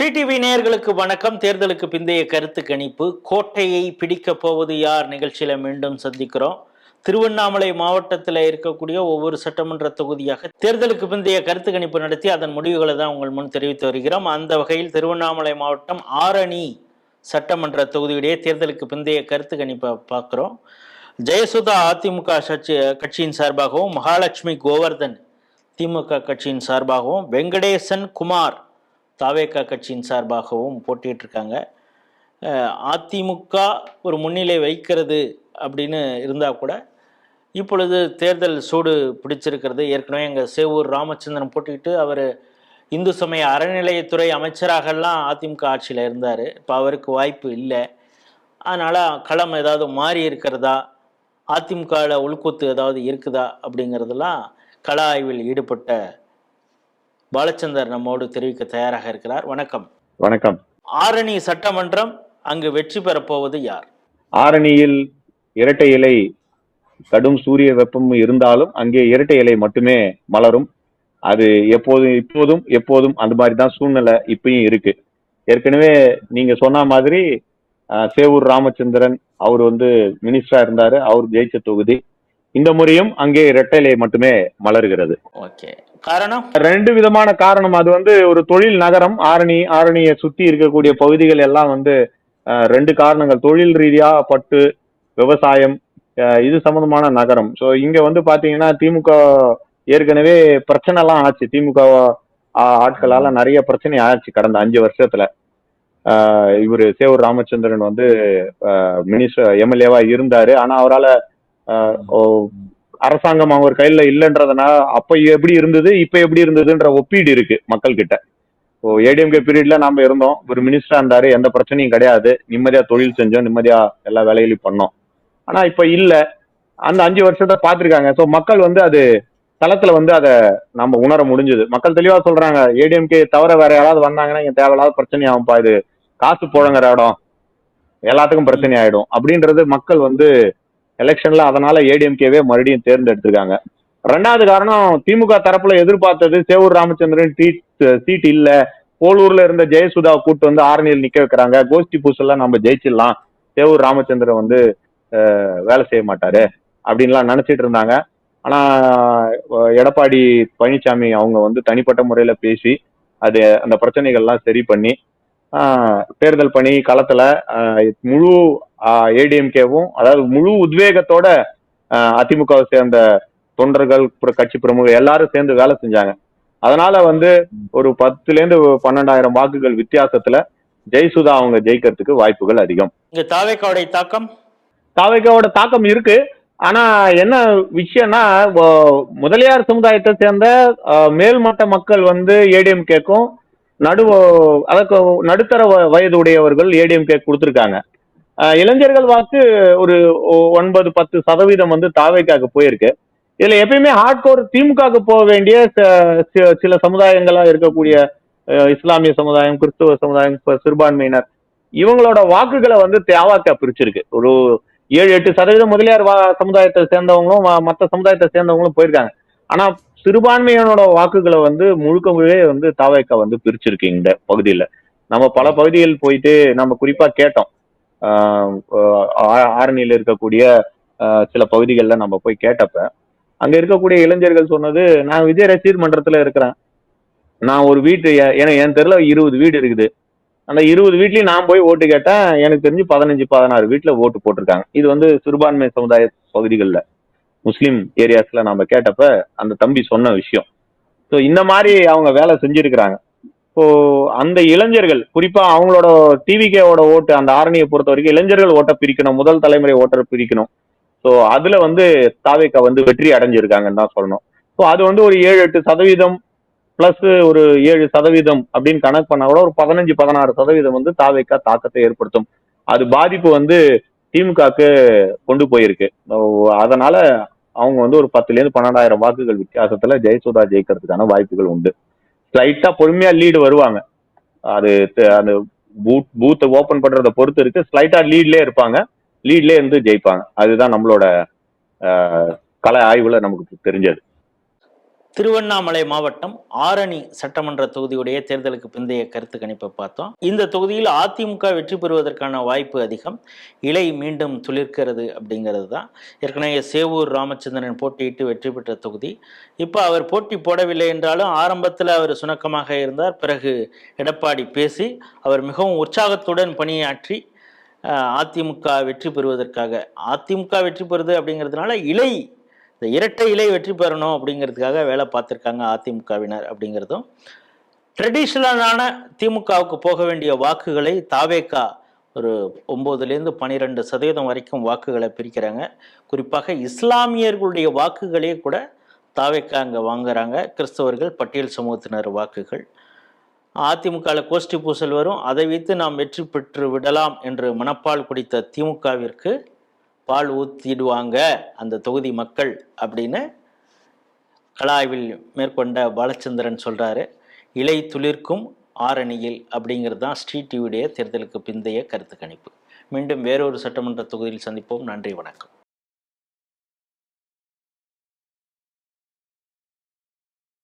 Free TV நேயர்களுக்கு வணக்கம். தேர்தலுக்கு பிந்தைய கருத்து கணிப்பு. கோட்டையை பிடிக்க போவது யார் நிகழ்ச்சியில மீண்டும் சந்திக்கிறோம். திருவண்ணாமலை மாவட்டத்தில் இருக்கக்கூடிய ஒவ்வொரு சட்டமன்ற தொகுதியாக தேர்தலுக்கு பிந்தைய கருத்து கணிப்பு நடத்தி அதன் முடிவுகளை தான் உங்கள் முன் தெரிவித்து வருகிறோம். அந்த வகையில் திருவண்ணாமலை மாவட்டம் ஆரணி சட்டமன்ற தொகுதியுடைய தேர்தலுக்கு பிந்தைய கருத்து கணிப்பை பார்க்குறோம். ஜெயசுதா அதிமுக கட்சியின் சார்பாகவும், மகாலட்சுமி கோவர்தன் திமுக கட்சியின் சார்பாகவும், வெங்கடேசன் குமார் தாவேகா கட்சியின் சார்பாகவும் போட்டிட்டு இருக்காங்க. அதிமுக ஒரு முன்னிலை வைக்கிறது அப்படின்னு இருந்தால் கூட இப்பொழுது தேர்தல் சூடு பிடிச்சிருக்கிறது. ஏற்கனவே எங்கள் சேவூர் ராமச்சந்திரன் போட்டிக்கிட்டு அவர் இந்து சமய அறநிலையத்துறை அமைச்சராகலாம் அதிமுக ஆட்சியில் இருந்தார். இப்போ அவருக்கு வாய்ப்பு இல்லை. அதனால் களம் ஏதாவது மாறி இருக்கிறதா, அதிமுகவில் உள்கூத்து ஏதாவது இருக்குதா அப்படிங்கிறதெல்லாம் கள ஆய்வில் ஈடுபட்ட பாலச்சந்தர் நம்மோடு தெரிவிக்க தயாராக இருக்கிறார். வணக்கம். வணக்கம். ஆரணி சட்டமன்றம், அங்கு வெற்றி பெறப்போவது யார்? ஆரணியில் இரட்டை இலை, கடும் சூரிய வெப்பம் இருந்தாலும் அங்கே இரட்டை இலை மட்டுமே மலரும். அது எப்போதும் அந்த மாதிரி தான் சூழ்நிலை இப்பயும் இருக்கு. ஏற்கனவே நீங்க சொன்ன மாதிரி சேவூர் ராமச்சந்திரன் அவர் மினிஸ்டரா இருந்தாரு, அவர் ஜெயிச்ச தொகுதி. இந்த முறையும் அங்கே இரட்டை இலை மட்டுமே மலர்கிறது. ஓகே, காரணம் ரெண்டு விதமான காரணம். அது ஒரு தொழில் நகரம். ஆரணியை சுத்தி இருக்கக்கூடிய பகுதிகள் எல்லாம் ரெண்டு காரணங்கள். தொழில் ரீதியா பட்டு, விவசாயம், இது சம்பந்தமான நகரம். ஸோ இங்க பாத்தீங்கன்னா திமுக ஏற்கனவே பிரச்சனை எல்லாம் ஆச்சு. திமுக ஆட்களால நிறைய பிரச்சனை ஆச்சு கடந்த 5 வருஷத்துல. இவரு சேவூர் ராமச்சந்திரன் மினிஸ்டர் எம்எல்ஏவா இருந்தாரு. ஆனா அவரால் அரசாங்கம் அவர் கையில இல்லைன்றதுனால அப்ப எப்படி இருந்தது இப்ப எப்படி இருந்ததுன்ற ஒப்பீடு இருக்கு மக்கள் கிட்ட. ஏடிஎம்கே பீரியட்ல நாம இருந்தோம், ஒரு மினிஸ்டரா இருந்தாரு, எந்த பிரச்சனையும் கிடையாது, நிம்மதியா தொழில் செஞ்சோம், நிம்மதியா எல்லா வேலைகளையும் பண்ணோம். ஆனா இப்ப இல்ல. அந்த 5 வருஷத்தை பாத்திருக்காங்க. ஸோ மக்கள் அது தளத்துல அதை நம்ம உணர முடிஞ்சது. மக்கள் தெளிவா சொல்றாங்க, ஏடிஎம்கே தவிர வேற யாராவது வந்தாங்கன்னா இங்க தேவையில்லாத பிரச்சனை ஆகும்பா, இது காசு புழங்குற இடம், எல்லாத்துக்கும் பிரச்சனை ஆயிடும் அப்படின்றது மக்கள் எலெக்ஷன்ல அதனால ஏடிஎம்கேவே மறுபடியும் தேர்ந்தெடுத்திருக்காங்க. ரெண்டாவது காரணம், திமுக தரப்புல எதிர்பார்த்தது சேவூர் ராமச்சந்திரன் சீட் இல்ல, போலூர்ல இருந்த ஜெயசுதாவை கூட்டு ஆரணியில் நிக்க வைக்கிறாங்க, கோஷ்டி பூசெல்லாம் நம்ம ஜெயிச்சிடலாம், சேவூர் ராமச்சந்திரன் வேலை செய்ய மாட்டாரு அப்படின்லாம் நினைச்சிட்டு இருந்தாங்க. ஆனா எடப்பாடி பழனிசாமி அவங்க தனிப்பட்ட முறையில பேசி அந்த பிரச்சனைகள்லாம் சரி பண்ணி தேர்தல் பணி களத்துல முழு ஏடிஎம்கேவும், அதாவது முழு உத்வேகத்தோட அதிமுகவை சேர்ந்த தொண்டர்கள், கட்சி பிரமுகர் எல்லாரும் சேர்ந்து வேலை செஞ்சாங்க. அதனால ஒரு 10,000-12,000 வாக்குகள் வித்தியாசத்துல ஜெயசுதா அவங்க ஜெயிக்கிறதுக்கு வாய்ப்புகள் அதிகம். தாவேக்காவோட தாக்கம் இருக்கு. ஆனா என்ன விஷயம்னா, முதலியார் சமுதாயத்தை சேர்ந்த மேல்மட்ட மக்கள் ஏடிஎம்கேக்கும், நடுத்தர வயது உடையவர்கள் ஏடிஎம்கே கொடுத்திருக்காங்க. இளைஞர்கள் வாக்கு ஒரு 9-10% தாவேக்காக்கு போயிருக்கு. இதுல எப்பயுமே ஹார்ட்கோர் திமுகவுக்கு போக வேண்டிய சில சமுதாயங்களா இருக்கக்கூடிய இஸ்லாமிய சமுதாயம், கிறிஸ்துவ சமுதாயம், சிறுபான்மையினர், இவங்களோட வாக்குகளை தேவாக்கா பிரிச்சிருக்கு. ஒரு 7-8% முதலியார் சமுதாயத்தை சேர்ந்தவங்களும் மற்ற சமுதாயத்தை சேர்ந்தவங்களும் போயிருக்காங்க. ஆனா சிறுபான்மையினோட வாக்குகளை முழுக்க தாவேக்கா பிரிச்சிருக்கு இந்த பகுதியில. நம்ம பல பகுதிகள் போயிட்டு நம்ம குறிப்பா கேட்டோம். ஆரணியில இருக்கக்கூடிய சில பகுதிகளில் நம்ம போய் கேட்டப்ப அங்க இருக்கக்கூடிய இளைஞர்கள் சொன்னது, நான் விஜய் ரசிகர் மன்றத்துல இருக்கிறேன், நான் ஒரு வீட்டு, ஏன்னா என் தெருல 20 வீடு இருக்குது, அந்த 20 வீட்லயும் நான் போய் ஓட்டு கேட்டேன், எனக்கு தெரிஞ்சு 15-16 வீட்டுல ஓட்டு போட்டிருக்காங்க. இது சிறுபான்மை சமுதாய பகுதிகளில், முஸ்லீம் ஏரியாஸ்ல நம்ம கேட்டப்ப அந்த தம்பி சொன்ன விஷயம். ஸோ இந்த மாதிரி அவங்க வேலை செஞ்சிருக்கிறாங்க. இப்போ அந்த இளைஞர்கள், குறிப்பா அவங்களோட டிவிகேவோட ஓட்டு, அந்த ஆரணியை பொறுத்த வரைக்கும் இளைஞர்கள் ஓட்டை பிரிக்கணும், முதல் தலைமுறை ஓட்டரை பிரிக்கணும். ஸோ அதுல தாவேக்கா வெற்றி அடைஞ்சிருக்காங்கன்னு தான் சொல்லணும். ஸோ அது ஒரு 7-8% பிளஸ் ஒரு 7% அப்படின்னு கணக்கு பண்ணா கூட ஒரு 15-16% தாவேக்கா தாக்கத்தை ஏற்படுத்தும். அது பாதிப்பு திமுகக்கு கொண்டு போயிருக்கு. அதனால அவங்க ஒரு 10,000-12,000 வாக்குகள் வித்தியாசத்துல ஜெயசுதா ஜெயிக்கிறதுக்கான வாய்ப்புகள் உண்டு. ஸ்லைட்டா பொறுமையா லீடு வருவாங்க. அது அந்த பூத்தை ஓபன் பண்றதை பொறுத்து இருக்கு. ஸ்லைட்டா லீட்லயே இருப்பாங்க, லீட்லயே இருந்து ஜெயிப்பாங்க. அதுதான் நம்மளோட கலை ஆய்வுல நமக்கு தெரிஞ்சது. திருவண்ணாமலை மாவட்டம் ஆரணி சட்டமன்ற தொகுதியுடைய தேர்தலுக்கு பிந்தைய கருத்து கணிப்பை பார்த்தோம். இந்த தொகுதியில் அதிமுக வெற்றி பெறுவதற்கான வாய்ப்பு அதிகம். இலை மீண்டும் துளிர்க்கிறது அப்படிங்கிறது தான். ஏற்கனவே சேவூர் ராமச்சந்திரன் போட்டியிட்டு வெற்றி பெற்ற தொகுதி. இப்போ அவர் போட்டி போடவில்லை என்றாலும் ஆரம்பத்தில் அவர் சுணக்கமாக இருந்தார். பிறகு எடப்பாடி பேசி அவர் மிகவும் உற்சாகத்துடன் பணியாற்றி அதிமுக வெற்றி பெறுவதற்காக, அதிமுக வெற்றி பெறுது அப்படிங்கிறதுனால இந்த இரட்டை இலை வெற்றி பெறணும் அப்படிங்கிறதுக்காக வேலை பார்த்துருக்காங்க அதிமுகவினர் அப்படிங்கிறதும். ட்ரெடிஷ்னலான திமுகவுக்கு போக வேண்டிய வாக்குகளை தாவேகா ஒரு 9-12% வரைக்கும் வாக்குகளை பிரிக்கிறாங்க. குறிப்பாக இஸ்லாமியர்களுடைய வாக்குகளே கூட தாவேகா அங்கே வாங்குறாங்க. கிறிஸ்தவர்கள், பட்டியல் சமூகத்தினர் வாக்குகள். அதிமுகவில் கோஷ்டி பூசல் வரும், அதை வைத்து நாம் வெற்றி பெற்று விடலாம் என்று மனப்பால் குடித்த திமுகவிற்கு பால் ஊத்திடுவாங்க அந்த தொகுதி மக்கள் அப்படின்னு கலாய்வில் மேற்கொண்ட பாலச்சந்திரன் சொல்றாரு. இலை துளிர்க்கும் ஆரணியில் அப்படிங்கிறது தான் ஸ்ட்ரீட் டிவியுடைய தேர்தலுக்கு பிந்தைய கருத்து கணிப்பு. மீண்டும் வேறொரு சட்டமன்ற தொகுதியில் சந்திப்போம். நன்றி, வணக்கம்.